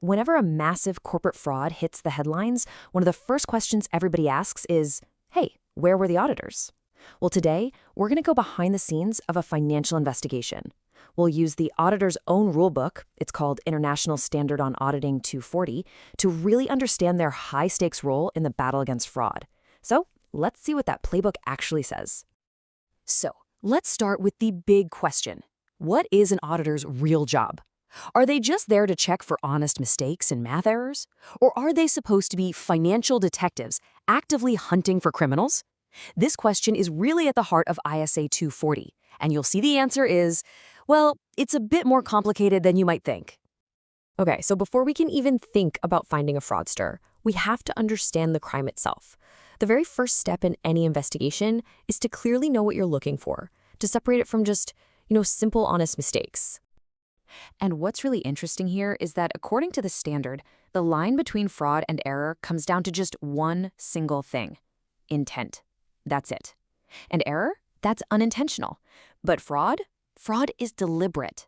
Whenever a massive corporate fraud hits the headlines, one of the first questions everybody asks is, hey, where were the auditors? Well, today, we're going to go behind the scenes of a financial investigation. We'll use the auditor's own rulebook, it's called International Standard on Auditing 240, to really understand their high-stakes role in the battle against fraud. So, let's see what that playbook actually says. So, let's start with the big question. What is an auditor's real job? Are they just there to check for honest mistakes and math errors? Or are they supposed to be financial detectives actively hunting for criminals? This question is really at the heart of ISA 240, and you'll see the answer is, well, it's a bit more complicated than you might think. Okay, so before we can even think about finding a fraudster, we have to understand the crime itself. The very first step in any investigation is to clearly know what you're looking for, to separate it from just, simple honest mistakes. And what's really interesting here is that according to the standard, the line between fraud and error comes down to just one single thing: intent. That's it. And error? That's unintentional. But fraud? Fraud is deliberate.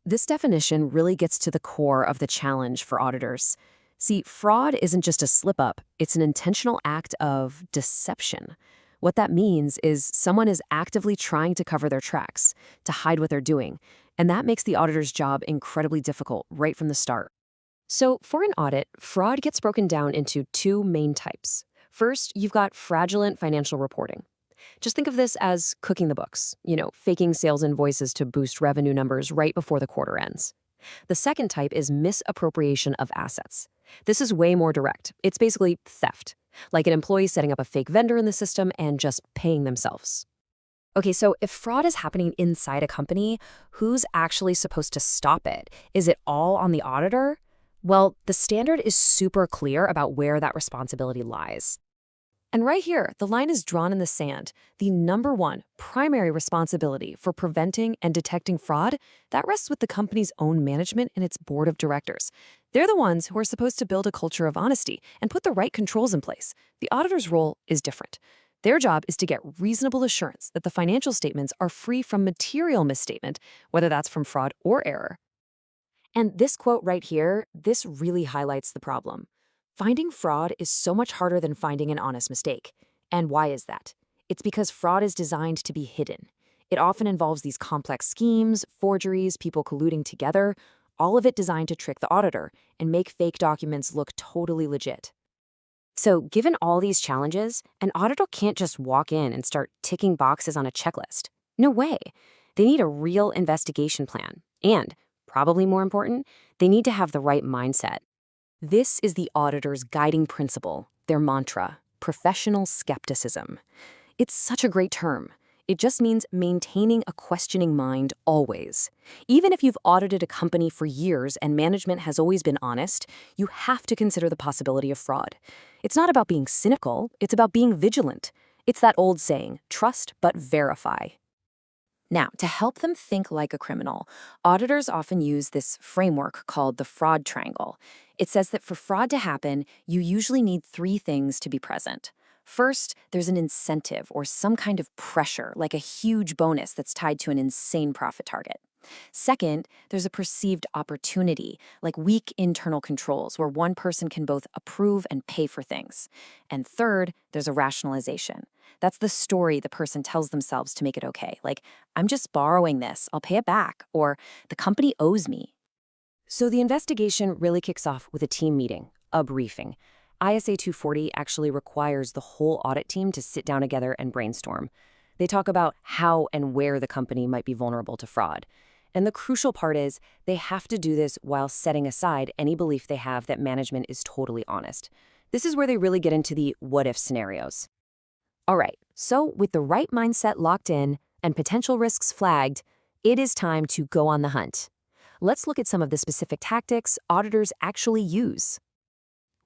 This definition really gets to the core of the challenge for auditors. See, fraud isn't just a slip-up, it's an intentional act of deception. What that means is someone is actively trying to cover their tracks, to hide what they're doing, and that makes the auditor's job incredibly difficult right from the start. So for an audit, fraud gets broken down into two main types. First, you've got fraudulent financial reporting. Just think of this as cooking the books, faking sales invoices to boost revenue numbers right before the quarter ends. The second type is misappropriation of assets. This is way more direct. It's basically theft, like an employee setting up a fake vendor in the system and just paying themselves. Okay, so if fraud is happening inside a company, who's actually supposed to stop it? Is it all on the auditor? Well, the standard is super clear about where that responsibility lies. And right here, the line is drawn in the sand. The number one primary responsibility for preventing and detecting fraud, that rests with the company's own management and its board of directors. They're the ones who are supposed to build a culture of honesty and put the right controls in place. The auditor's role is different. Their job is to get reasonable assurance that the financial statements are free from material misstatement, whether that's from fraud or error. And this quote right here, this really highlights the problem. Finding fraud is so much harder than finding an honest mistake. And why is that? It's because fraud is designed to be hidden. It often involves these complex schemes, forgeries, people colluding together, all of it designed to trick the auditor and make fake documents look totally legit. So given all these challenges, an auditor can't just walk in and start ticking boxes on a checklist. No way. They need a real investigation plan. And, probably more important, they need to have the right mindset. This is the auditor's guiding principle, their mantra, professional skepticism. It's such a great term. It just means maintaining a questioning mind always. Even if you've audited a company for years and management has always been honest, you have to consider the possibility of fraud. It's not about being cynical, it's about being vigilant. It's that old saying, trust but verify. Now, to help them think like a criminal, auditors often use this framework called the fraud triangle. It says that for fraud to happen, you usually need three things to be present. First, there's an incentive or some kind of pressure, like a huge bonus that's tied to an insane profit target. Second, there's a perceived opportunity, like weak internal controls where one person can both approve and pay for things. And third, there's a rationalization. That's the story the person tells themselves to make it okay, like, I'm just borrowing this, I'll pay it back, or the company owes me. So the investigation really kicks off with a team meeting, a briefing. ISA 240 actually requires the whole audit team to sit down together and brainstorm. They talk about how and where the company might be vulnerable to fraud. And the crucial part is they have to do this while setting aside any belief they have that management is totally honest. This is where they really get into the what-if scenarios. All right, so with the right mindset locked in and potential risks flagged, it is time to go on the hunt. Let's look at some of the specific tactics auditors actually use.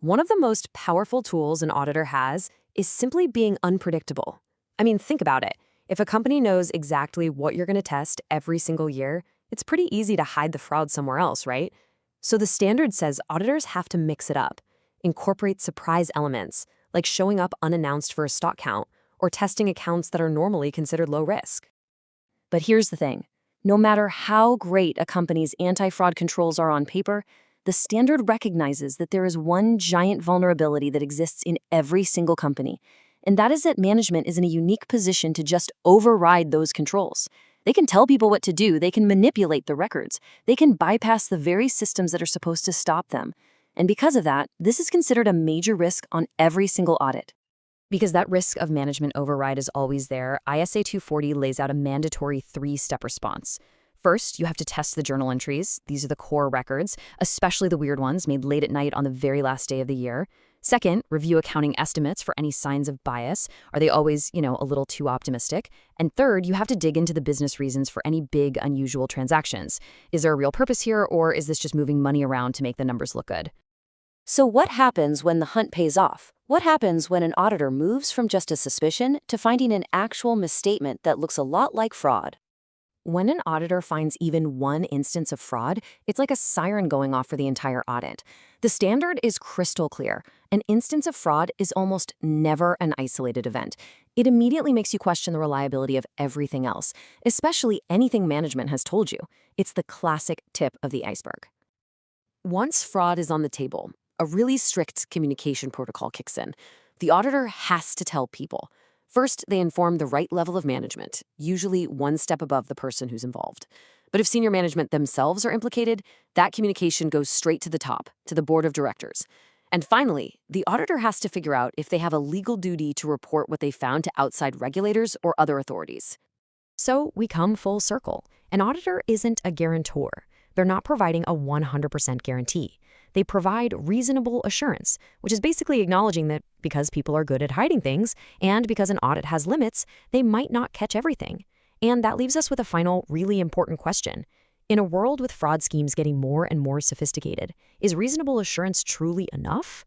One of the most powerful tools an auditor has is simply being unpredictable. I mean, think about it. If a company knows exactly what you're going to test every single year, it's pretty easy to hide the fraud somewhere else, right? So the standard says auditors have to mix it up, incorporate surprise elements, like showing up unannounced for a stock count or testing accounts that are normally considered low risk. But here's the thing. No matter how great a company's anti-fraud controls are on paper, the standard recognizes that there is one giant vulnerability that exists in every single company, and that is that management is in a unique position to just override those controls. They can tell people what to do, they can manipulate the records, they can bypass the very systems that are supposed to stop them. And because of that, this is considered a major risk on every single audit. Because that risk of management override is always there, ISA 240 lays out a mandatory 3-step response. First, you have to test the journal entries. These are the core records, especially the weird ones made late at night on the very last day of the year. Second, review accounting estimates for any signs of bias. Are they always, a little too optimistic? And third, you have to dig into the business reasons for any big, unusual transactions. Is there a real purpose here, or is this just moving money around to make the numbers look good? So what happens when the hunt pays off? What happens when an auditor moves from just a suspicion to finding an actual misstatement that looks a lot like fraud? When an auditor finds even one instance of fraud, it's like a siren going off for the entire audit. The standard is crystal clear. An instance of fraud is almost never an isolated event. It immediately makes you question the reliability of everything else, especially anything management has told you. It's the classic tip of the iceberg. Once fraud is on the table, a really strict communication protocol kicks in. The auditor has to tell people. First, they inform the right level of management, usually one step above the person who's involved. But if senior management themselves are implicated, that communication goes straight to the top, to the board of directors. And finally, the auditor has to figure out if they have a legal duty to report what they found to outside regulators or other authorities. So we come full circle. An auditor isn't a guarantor. They're not providing a 100% guarantee. They provide reasonable assurance, which is basically acknowledging that because people are good at hiding things and because an audit has limits, they might not catch everything. And that leaves us with a final, really important question. In a world with fraud schemes getting more and more sophisticated, is reasonable assurance truly enough?